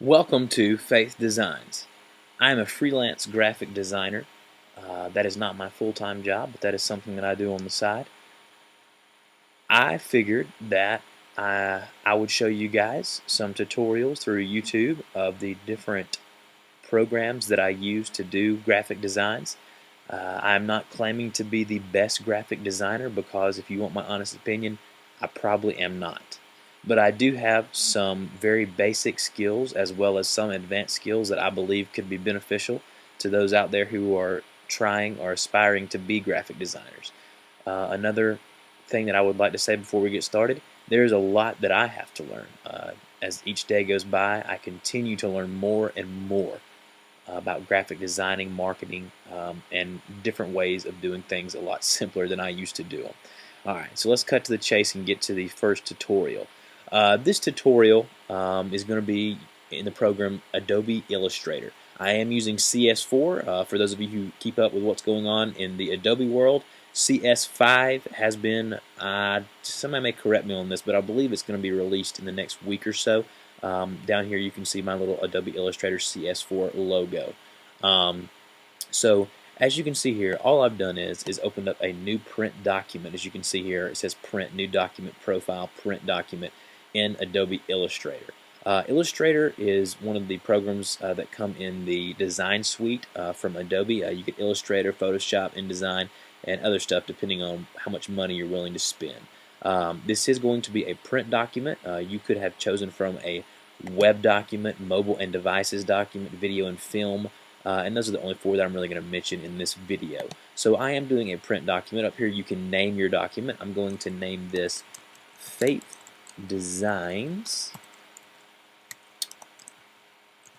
Welcome to Faith Designs. I am a freelance graphic designer. That is not my full-time job, but that is something that I do on the side. I figured that I would show you guys some tutorials through YouTube of the different programs that I use to do graphic designs. I'm not claiming to be the best graphic designer because if you want my honest opinion, I probably am not. But I do have some very basic skills as well as some advanced skills that I believe could be beneficial to those out there who are trying or aspiring to be graphic designers. Another thing that I would like to say before we get started, there's a lot that I have to learn. As each day goes by, I continue to learn more and more about graphic designing, marketing, and different ways of doing things a lot simpler than I used to do them. Alright, so let's cut to the chase and get to the first tutorial. This tutorial is going to be in the program Adobe Illustrator. I am using CS4. For those of you who keep up with what's going on in the Adobe world, CS5 has been, somebody may correct me on this, but I believe it's going to be released in the next week or so. Down here you can see my little Adobe Illustrator CS4 logo. So as you can see here, all I've done is opened up a new print document. As you can see here, it says print, new document, profile, print document in Adobe Illustrator. Illustrator is one of the programs that come in the design suite from Adobe. You get Illustrator, Photoshop, InDesign, and other stuff depending on how much money you're willing to spend. This is going to be a print document. You could have chosen from a web document, mobile and devices document, video and film, and those are the only four that I'm really going to mention in this video. So I am doing a print document. Up here you can name your document. I'm going to name this Faith Designs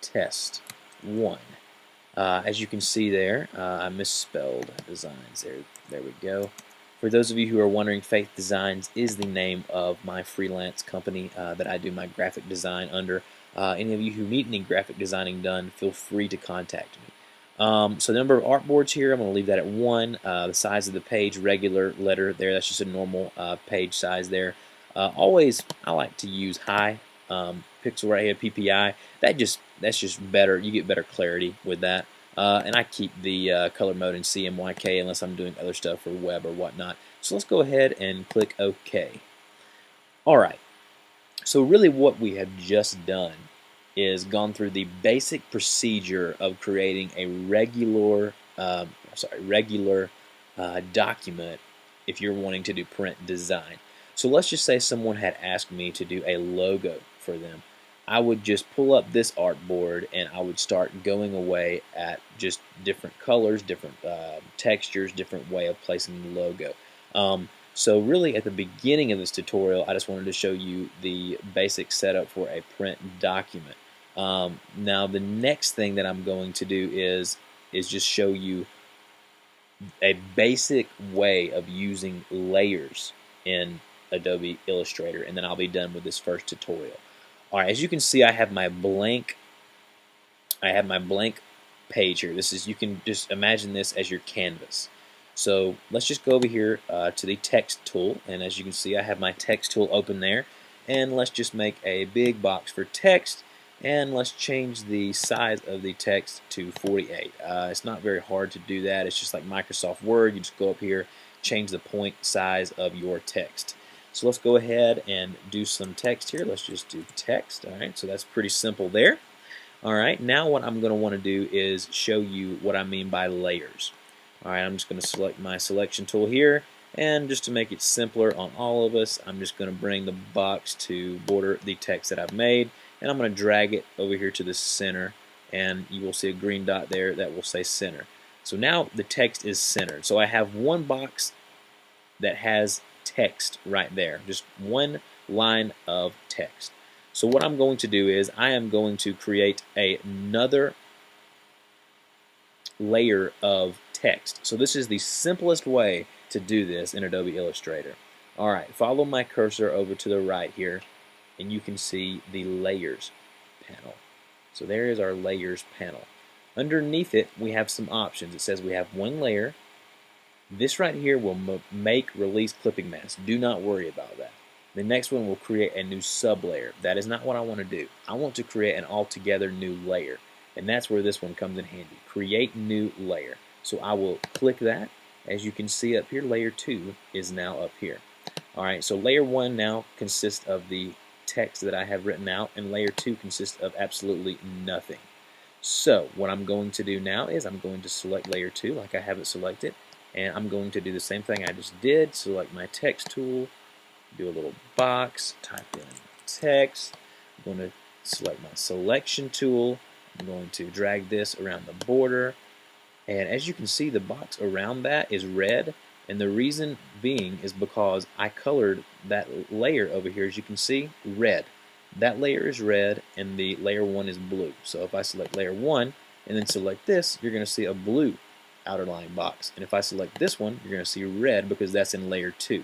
Test 1. As you can see there, I misspelled designs. There we go. For those of you who are wondering, Faith Designs is the name of my freelance company that I do my graphic design under. Any of you who need any graphic designing done, feel free to contact me. So the number of artboards here, I'm going to leave that at 1. The size of the page, regular letter there, that's just a normal page size there. Always, I like to use high pixel rate ahead PPI. That's just better. You get better clarity with that. And I keep the color mode in CMYK unless I'm doing other stuff for web or whatnot. So let's go ahead and click OK. Alright, so really what we have just done is gone through the basic procedure of creating a regular document if you're wanting to do print design. So let's just say someone had asked me to do a logo for them. I would just pull up this artboard and I would start going away at just different colors, different textures, different way of placing the logo. So really at the beginning of this tutorial I just wanted to show you the basic setup for a print document. Now the next thing that I'm going to do is just show you a basic way of using layers in Adobe Illustrator, and then I'll be done with this first tutorial. Alright, as you can see I have my blank page here. You can just imagine this as your canvas. So let's just go over here to the text tool, and as you can see I have my text tool open there, and let's just make a big box for text, and let's change the size of the text to 48. It's not very hard to do that. It's just like Microsoft Word. You just go up here, change the point size of your text. So let's go ahead and do some text here. Let's just do text. Alright, so that's pretty simple there. Alright, now what I'm going to want to do is show you what I mean by layers. Alright, I'm just going to select my selection tool here, and just to make it simpler on all of us, I'm just going to bring the box to border the text that I've made, and I'm going to drag it over here to the center, and you will see a green dot there that will say center. So now the text is centered. So I have one box that has text right there, just one line of text. So what I'm going to do is I am going to create another layer of text. So this is the simplest way to do this in Adobe Illustrator. Alright, follow my cursor over to the right here and you can see the layers panel. So there is our layers panel. Underneath it we have some options. It says we have one layer. This right here will make release clipping mask. Do not worry about that. The next one will create a new sublayer. That is not what I want to do. I want to create an altogether new layer, and that's where this one comes in handy. Create new layer. So I will click that. As you can see up here, layer 2 is now up here. Alright, so layer 1 now consists of the text that I have written out, and layer 2 consists of absolutely nothing. So what I'm going to do now is I'm going to select layer 2 like I have it selected, and I'm going to do the same thing I just did. Select my text tool, do a little box, type in text. I'm going to select my selection tool. I'm going to drag this around the border, and as you can see, the box around that is red, and the reason being is because I colored that layer over here, as you can see, red. That layer is red and the layer 1 is blue. So if I select layer 1 and then select this, you're going to see a blue outer line box. And if I select this one, you're going to see red because that's in layer 2.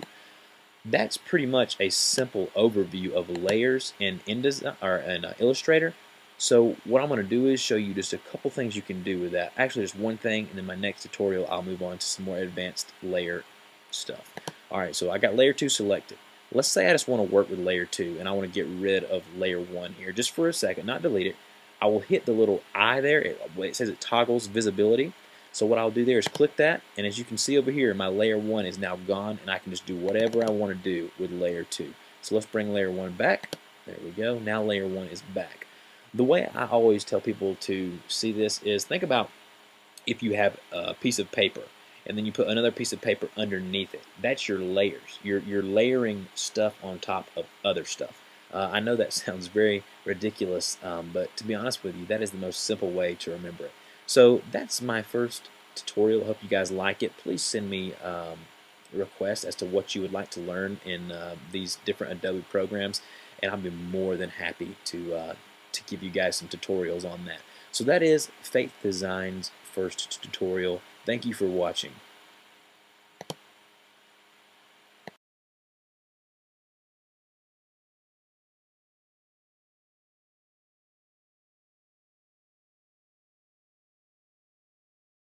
That's pretty much a simple overview of layers in Illustrator. So what I'm going to do is show you just a couple things you can do with that. Actually, just one thing, and then my next tutorial I'll move on to some more advanced layer stuff. Alright, so I got layer 2 selected. Let's say I just want to work with layer 2 and I want to get rid of layer 1 here just for a second, not delete it. I will hit the little eye there. It says it toggles visibility. So what I'll do there is click that, and as you can see over here, my layer 1 is now gone, and I can just do whatever I want to do with layer 2. So let's bring layer 1 back. There we go. Now layer 1 is back. The way I always tell people to see this is think about if you have a piece of paper and then you put another piece of paper underneath it. That's your layers. You're layering stuff on top of other stuff. I know that sounds very ridiculous, but to be honest with you, that is the most simple way to remember it. So that's my first tutorial. I hope you guys like it. Please send me requests as to what you would like to learn in these different Adobe programs, and I'll be more than happy to give you guys some tutorials on that. So that is Faith Design's first tutorial. Thank you for watching.